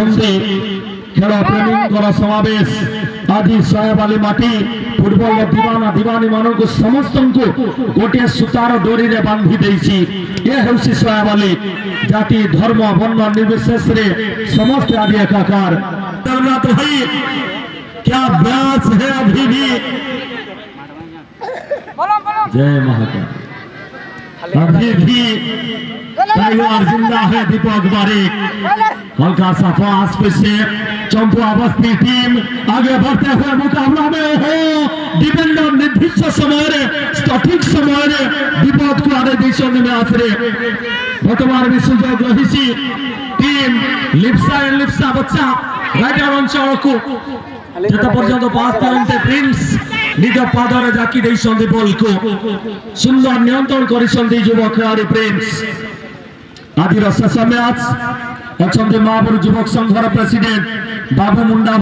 खेल प्रेमी समावेश आज सोहेब अली माटी फुटबॉल दीवाना दीवानी मानव को समस्त को गोटे सूतार डोरी रे बांधी देछि ये हेउछि सोहेब अली जाति धर्म वर्ण निर्विशेष रे समस्त आदि एकाकार जगन्नाथ भाई क्या व्यास है अभी भी जय महाकाल अभी भी टाइगर जिंदा है दीपक बारिक हल्का सा फास्ट पे से चंपू अवस्थी टीम आगे बढ़ते हुए मुकाबला में हो डिफेंडर निर्दिष्ट समय रे सठिक समय रे विपद को आने देशन में आसरे बर्तमान भी सुजोग रहिसी टीम लिप्सा बच्चा राइटर अंचल को जत पर्यंत पास करते प्रिंस निज पादरे जाकी देइसंदी बॉल को सुंदर नियंत्रण करिसंदी युवक खिलाड़ी प्रिंस आज शेष मैच अच्छा महापुर युवक संघर प्रेसिडेंट बाबू मुंडा।